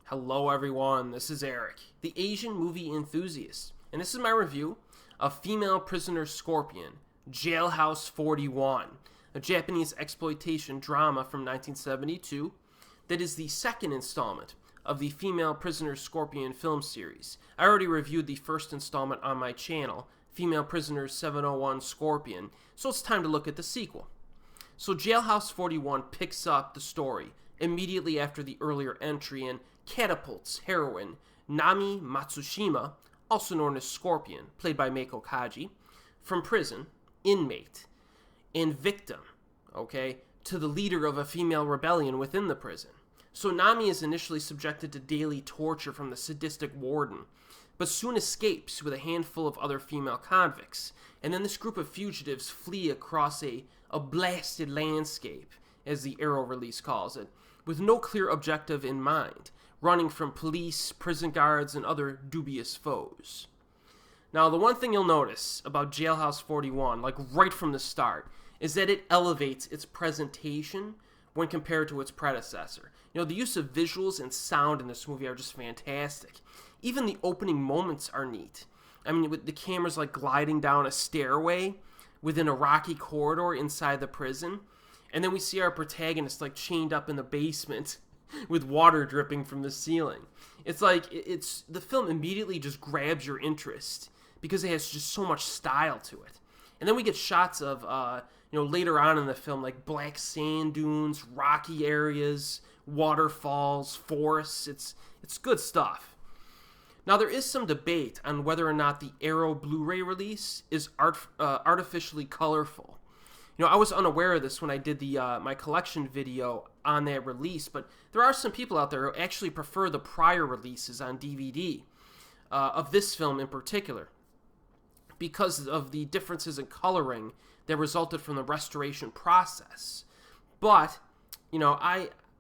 Hello everyone, this is Erik, the Asian movie enthusiast, and this is my review of Female Prisoner Scorpion, Jailhouse 41, a Japanese exploitation drama from 1972 that is the second installment of the Female Prisoner Scorpion film series. I already reviewed the first installment on my channel, Female Prisoner 701 Scorpion, so it's time to look at the sequel. So Jailhouse 41 picks up the story immediately after the earlier entry in catapults heroine Nami Matsushima, also known as Scorpion, played by Meiko Kaji, from prison, inmate, and victim, to the leader of a female rebellion within the prison. So Nami is initially subjected to daily torture from the sadistic warden, but soon escapes with a handful of other female convicts, and then this group of fugitives flee across a blasted landscape, as the Arrow release calls it, with no clear objective in mind, running from police, prison guards, and other dubious foes. Now, the one thing you'll notice about Jailhouse 41, like right from the start, is that it elevates its presentation when compared to its predecessor. The use of visuals and sound in this movie are just fantastic. Even the opening moments are neat. With the cameras like gliding down a stairway within a rocky corridor inside the prison, and then we see our protagonist like chained up in the basement with water dripping from the ceiling. It's the film immediately just grabs your interest because it has just so much style to it. And then we get shots of later on in the film, like black sand dunes, rocky areas, waterfalls, forests. It's good stuff. Now, there is some debate on whether or not the Arrow Blu-ray release is artificially colorful. I was unaware of this when I did the my collection video on that release, but there are some people out there who actually prefer the prior releases on DVD of this film in particular because of the differences in coloring that resulted from the restoration process. But,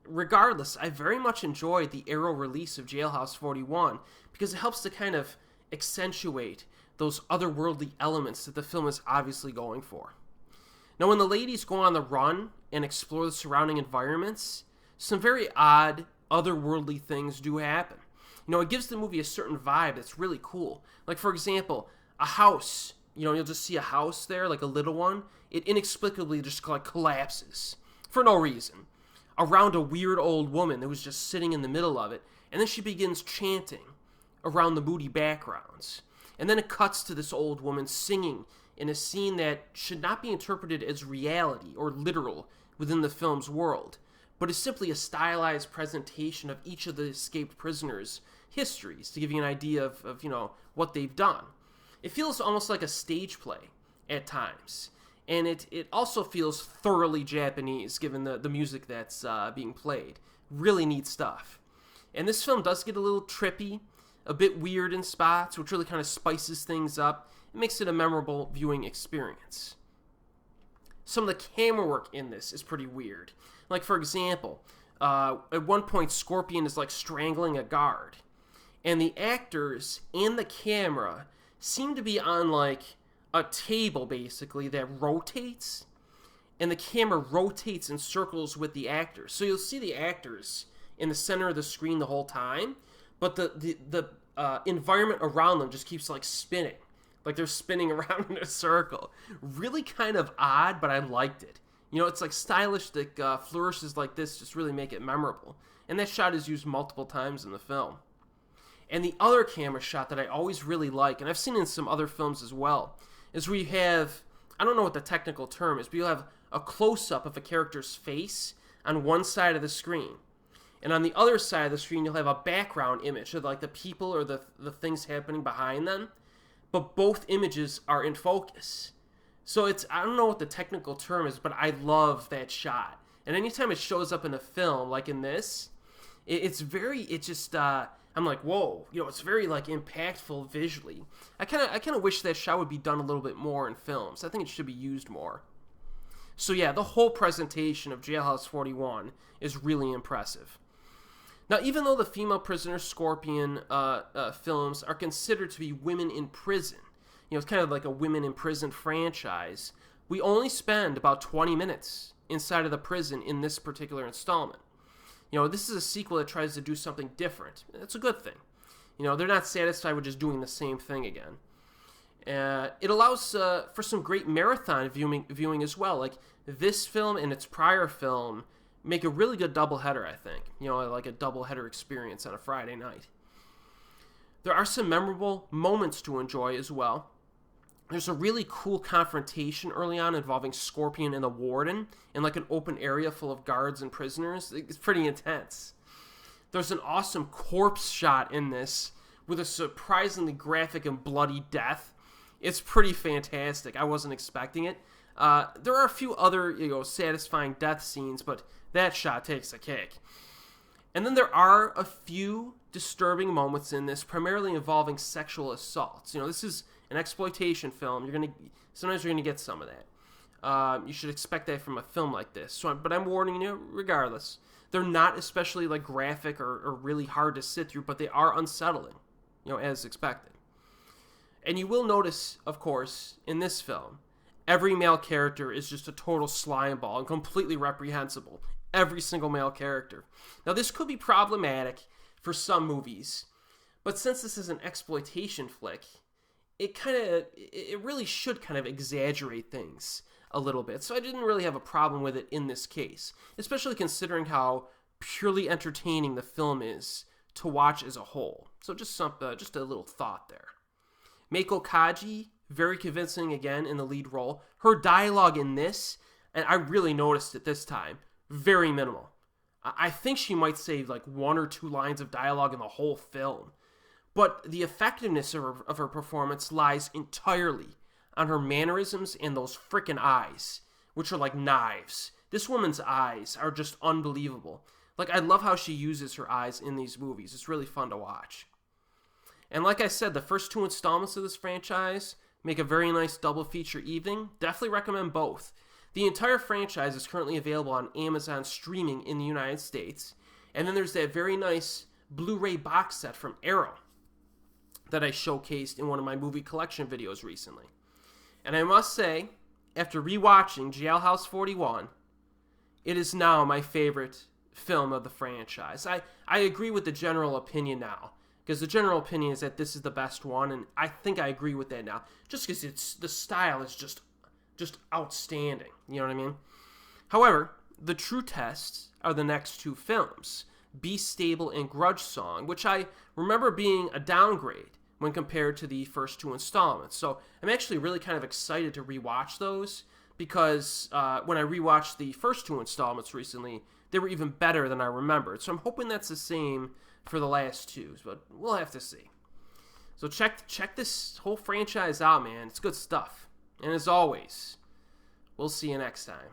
regardless, I very much enjoyed the Arrow release of Jailhouse 41 because it helps to kind of accentuate those otherworldly elements that the film is obviously going for. Now, when the ladies go on the run and explore the surrounding environments, some very odd, otherworldly things do happen. It gives the movie a certain vibe that's really cool. Like, for example, a house. You'll just see a house there, like a little one. It inexplicably just collapses for no reason around a weird old woman that was just sitting in the middle of it, and then she begins chanting around the moody backgrounds. And then it cuts to this old woman singing in a scene that should not be interpreted as reality or literal within the film's world, but is simply a stylized presentation of each of the escaped prisoners' histories to give you an idea of what they've done. It feels almost like a stage play at times, and it also feels thoroughly Japanese given the music that's being played. Really neat stuff. And this film does get a little trippy, a bit weird in spots, which really kind of spices things up. It makes it a memorable viewing experience. Some of the camera work in this is pretty weird. Like, for example, at one point Scorpion is like strangling a guard, and the actors and the camera seem to be on like a table basically that rotates, and the camera rotates in circles with the actors. So you'll see the actors in the center of the screen the whole time, but the environment around them just keeps like spinning. Like they're spinning around in a circle. Really kind of odd, but I liked it. It's like stylistic flourishes like this just really make it memorable. And that shot is used multiple times in the film. And the other camera shot that I always really like, and I've seen in some other films as well, is where you have, I don't know what the technical term is, but you'll have a close-up of a character's face on one side of the screen. And on the other side of the screen, you'll have a background image of like the people or the things happening behind them. But both images are in focus. So I don't know what the technical term is, but I love that shot. And anytime it shows up in a film, like in this, I'm like, whoa, it's very like impactful visually. I kind of wish that shot would be done a little bit more in films. I think it should be used more. So yeah, the whole presentation of Jailhouse 41 is really impressive. Now, even though the Female Prisoner Scorpion films are considered to be women in prison, it's kind of like a women in prison franchise, we only spend about 20 minutes inside of the prison in this particular installment. This is a sequel that tries to do something different. It's a good thing. They're not satisfied with just doing the same thing again. It allows for some great marathon viewing as well. Like this film and its prior film make a really good doubleheader, I think. Like a doubleheader experience on a Friday night. There are some memorable moments to enjoy as well. There's a really cool confrontation early on involving Scorpion and the warden in like an open area full of guards and prisoners. It's pretty intense. There's an awesome corpse shot in this with a surprisingly graphic and bloody death. It's pretty fantastic. I wasn't expecting it. There are a few other satisfying death scenes, but that shot takes a cake. And then there are a few disturbing moments in this, primarily involving sexual assaults. This is an exploitation film. Sometimes you're gonna get some of that. You should expect that from a film like this. But I'm warning you, regardless. They're not especially like graphic or really hard to sit through, but they are unsettling, as expected. And you will notice, of course, in this film, every male character is just a total slime ball and completely reprehensible. Every single male character. Now, this could be problematic for some movies, but since this is an exploitation flick, it really should kind of exaggerate things a little bit. So I didn't really have a problem with it in this case, especially considering how purely entertaining the film is to watch as a whole. So just a little thought there. Meiko Kaji, very convincing again in the lead role. Her dialogue in this, and I really noticed it this time, very minimal. I think she might say like 1 or 2 lines of dialogue in the whole film. But the effectiveness of her performance lies entirely on her mannerisms and those frickin' eyes, which are like knives. This woman's eyes are just unbelievable. Like, I love how she uses her eyes in these movies. It's really fun to watch. And like I said, the first 2 installments of this franchise make a very nice double feature evening. Definitely recommend both. The entire franchise is currently available on Amazon streaming in the United States. And then there's that very nice Blu-ray box set from Arrow that I showcased in one of my movie collection videos recently. And I must say, after rewatching Jailhouse 41, it is now my favorite film of the franchise. I agree with the general opinion now, because the general opinion is that this is the best one, and I think I agree with that now, just because the style is just outstanding. You know what I mean? However, the true tests are the next 2 films, Be Stable and Grudge Song, which I remember being a downgrade when compared to the first 2 installments. So I'm actually really kind of excited to rewatch those, because when I rewatched the first 2 installments recently, they were even better than I remembered. So I'm hoping that's the same for the last 2, but we'll have to see. So check this whole franchise out, man. It's good stuff. And as always, we'll see you next time.